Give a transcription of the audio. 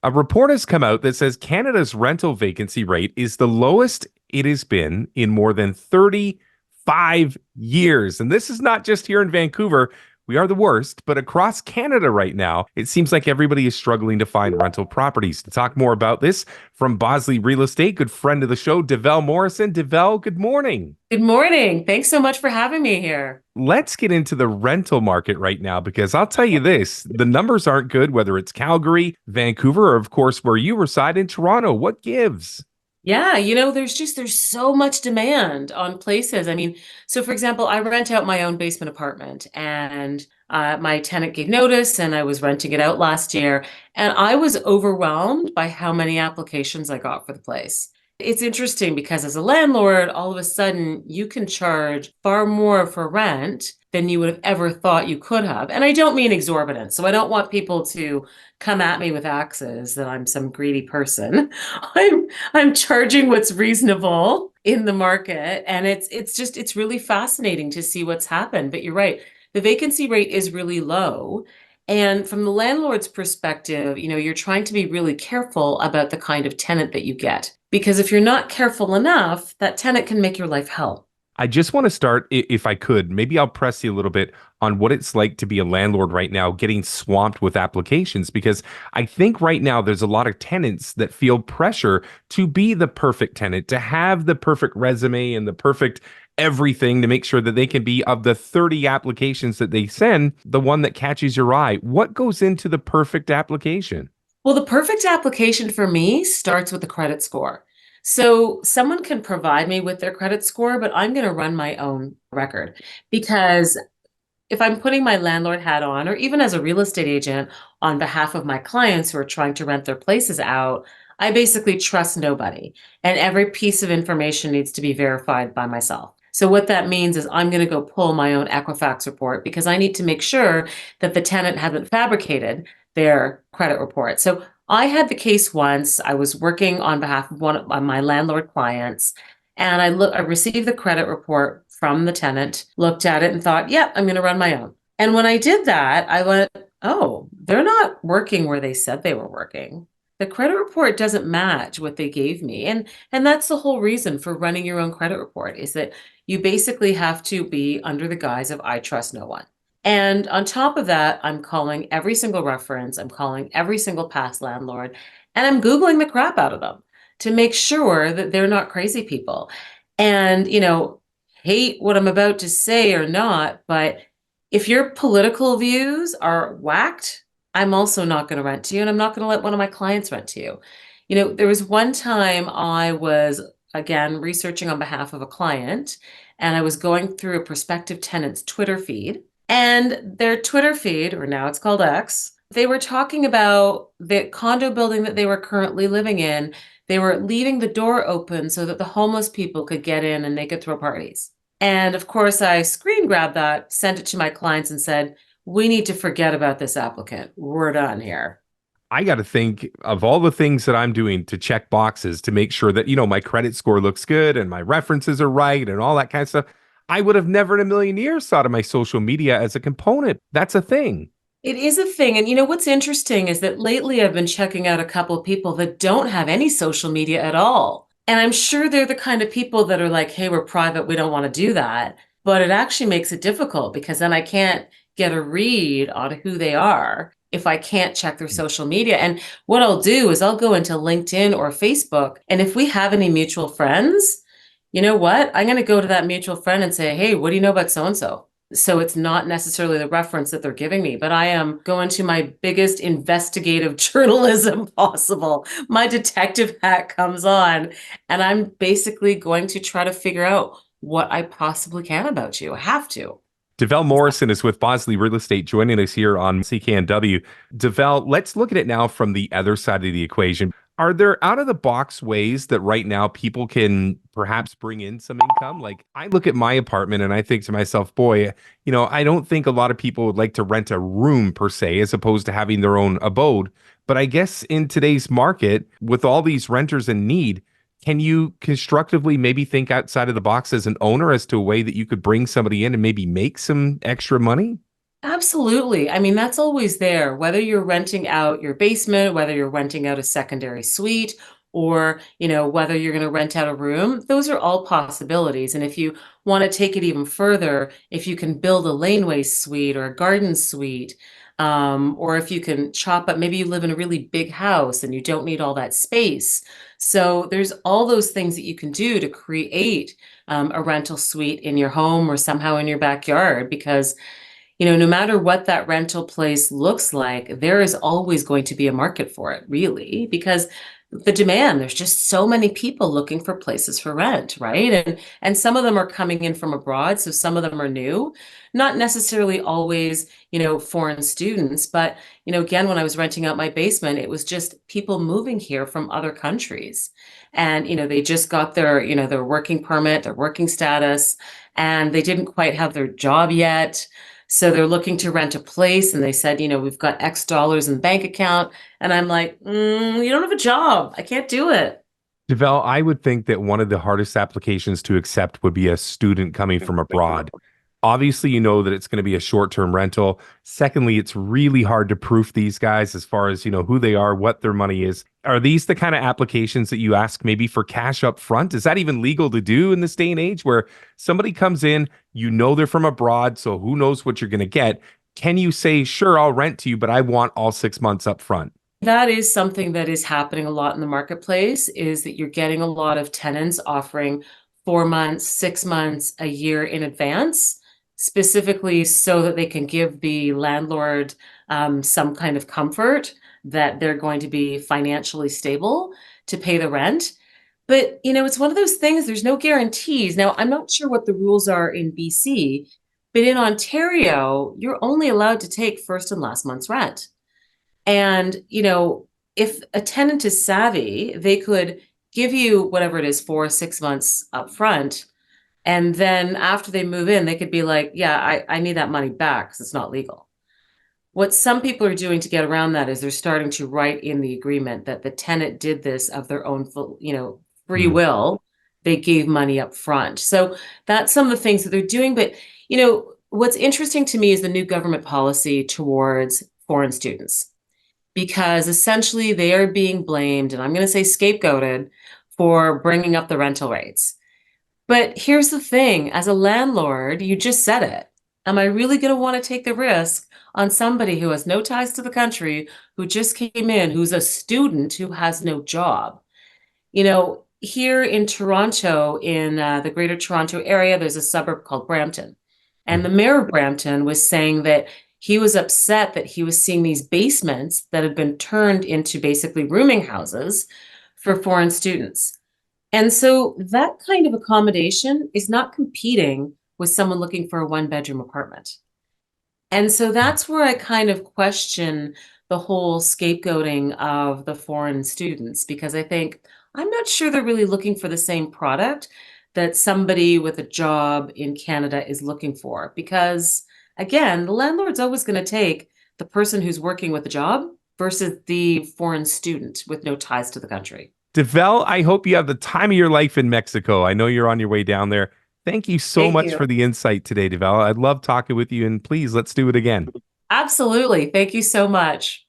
A report has come out that says Canada's rental vacancy rate is the lowest it has been in more than 35 years. And this is not just here in Vancouver. We are the worst, but across Canada right now, it seems like everybody is struggling to find rental properties. To talk more about this from Bosley Real Estate, good friend of the show, Develle Morrison. Develle, good morning. Good morning. Thanks so much for having me here. Let's get into the rental market right now because I'll tell you this, the numbers aren't good, whether it's Calgary, Vancouver, or of course where you reside in Toronto. What gives? Yeah, there's so much demand on places. I mean, so for example, I rent out my own basement apartment and my tenant gave notice and I was renting it out last year and I was overwhelmed by how many applications I got for the place. It's interesting because as a landlord, all of a sudden you can charge far more for rent than you would have ever thought you could have. And I don't mean exorbitant. So I don't want people to come at me with axes that I'm some greedy person. I'm I'm charging what's reasonable in the market, and it's really fascinating to see what's happened. But you're right, the vacancy rate is really low. And from the landlord's perspective, you're trying to be really careful about the kind of tenant that you get. Because if you're not careful enough, that tenant can make your life hell. I just want to start, if I could, maybe I'll press you a little bit on what it's like to be a landlord right now, getting swamped with applications, because I think right now there's a lot of tenants that feel pressure to be the perfect tenant, to have the perfect resume and the perfect everything to make sure that they can be of the 30 applications that they send, the one that catches your eye. What goes into the perfect application? Well, the perfect application for me starts with the credit score. So someone can provide me with their credit score, but I'm going to run my own record because if I'm putting my landlord hat on, or even as a real estate agent on behalf of my clients who are trying to rent their places out, I basically trust nobody. And every piece of information needs to be verified by myself. So what that means is I'm going to go pull my own Equifax report because I need to make sure that the tenant hasn't fabricated their credit report. So I had the case once. I was working on behalf of one of my landlord clients, and I received the credit report from the tenant, looked at it and thought, yeah, I'm going to run my own. And when I did that, I went, oh, they're not working where they said they were working. The credit report doesn't match what they gave me. And that's the whole reason for running your own credit report is that you basically have to be under the guise of I trust no one. And on top of that, I'm calling every single reference, I'm calling every single past landlord, and I'm Googling the crap out of them to make sure that they're not crazy people. And, hate what I'm about to say or not, but if your political views are whacked, I'm also not going to rent to you, and I'm not going to let one of my clients rent to you. There was one time I was, again, researching on behalf of a client, and I was going through a prospective tenant's Twitter feed. And their Twitter feed, or now it's called X, they were talking about the condo building that they were currently living in. They were leaving the door open so that the homeless people could get in and they could throw parties. And of course, I screen grabbed that, sent it to my clients, and said, we need to forget about this applicant. We're done here. I got to think of all the things that I'm doing to check boxes to make sure that, my credit score looks good and my references are right and all that kind of stuff. I would have never in a million years thought of my social media as a component. That's a thing. It is a thing. And what's interesting is that lately I've been checking out a couple of people that don't have any social media at all. And I'm sure they're the kind of people that are like, hey, we're private, we don't want to do that. But it actually makes it difficult because then I can't get a read on who they are if I can't check their social media. And what I'll do is I'll go into LinkedIn or Facebook. And if we have any mutual friends, you know what? I'm going to go to that mutual friend and say, hey, what do you know about so and so? So it's not necessarily the reference that they're giving me, but I am going to my biggest investigative journalism possible. My detective hat comes on, and I'm basically going to try to figure out what I possibly can about you. I have to. Develle Morrison is with Bosley Real Estate joining us here on CKNW. Develle, let's look at it now from the other side of the equation. Are there out of the box ways that right now people can perhaps bring in some income? Like I look at my apartment and I think to myself, boy, I don't think a lot of people would like to rent a room per se, as opposed to having their own abode. But I guess in today's market, with all these renters in need, can you constructively maybe think outside of the box as an owner as to a way that you could bring somebody in and maybe make some extra money? Absolutely. I mean, that's always there, whether you're renting out your basement, whether you're renting out a secondary suite, or, whether you're going to rent out a room, those are all possibilities. And if you want to take it even further, if you can build a laneway suite or a garden suite, or if you can chop up, maybe you live in a really big house and you don't need all that space. So there's all those things that you can do to create a rental suite in your home or somehow in your backyard because no matter what that rental place looks like, there is always going to be a market for it, really, because the demand, there's just so many people looking for places for rent, right? And some of them are coming in from abroad, so some of them are new, not necessarily always, foreign students, but again, when I was renting out my basement, it was just people moving here from other countries. And they just got their working permit, their working status, and they didn't quite have their job yet. So they're looking to rent a place and they said, we've got X dollars in the bank account. And I'm like, you don't have a job. I can't do it. Devel, I would think that one of the hardest applications to accept would be a student coming from abroad. Obviously, you know that it's going to be a short-term rental. Secondly, it's really hard to proof these guys as far as, who they are, what their money is. Are these the kind of applications that you ask maybe for cash up front? Is that even legal to do in this day and age where somebody comes in, they're from abroad, so who knows what you're going to get? Can you say, sure, I'll rent to you, but I want all 6 months up front? That is something that is happening a lot in the marketplace is that you're getting a lot of tenants offering 4 months, 6 months, a year in advance, specifically so that they can give the landlord some kind of comfort that they're going to be financially stable to pay the rent. But, it's one of those things, there's no guarantees. Now, I'm not sure what the rules are in BC, but in Ontario, you're only allowed to take first and last month's rent. And, if a tenant is savvy, they could give you whatever it is, 4 or 6 months up front. And then after they move in, they could be like, yeah, I need that money back because it's not legal. What some people are doing to get around that is they're starting to write in the agreement that the tenant did this of their own, free Hmm. will. They gave money up front. So that's some of the things that they're doing. But, what's interesting to me is the new government policy towards foreign students because essentially they are being blamed, and I'm going to say scapegoated, for bringing up the rental rates. But here's the thing, as a landlord, you just said it. Am I really going to want to take the risk on somebody who has no ties to the country, who just came in, who's a student, who has no job? Here in Toronto, in the Greater Toronto area, there's a suburb called Brampton. And the mayor of Brampton was saying that he was upset that he was seeing these basements that had been turned into basically rooming houses for foreign students. And so that kind of accommodation is not competing with someone looking for a one-bedroom apartment. And so that's where I kind of question the whole scapegoating of the foreign students because I think I'm not sure they're really looking for the same product that somebody with a job in Canada is looking for. Because again, the landlord's always going to take the person who's working with a job versus the foreign student with no ties to the country. Devel, I hope you have the time of your life in Mexico. I know you're on your way down there. Thank you so Thank much you. for the insight today, Devel. I'd love talking with you, and please let's do it again. Absolutely. Thank you so much.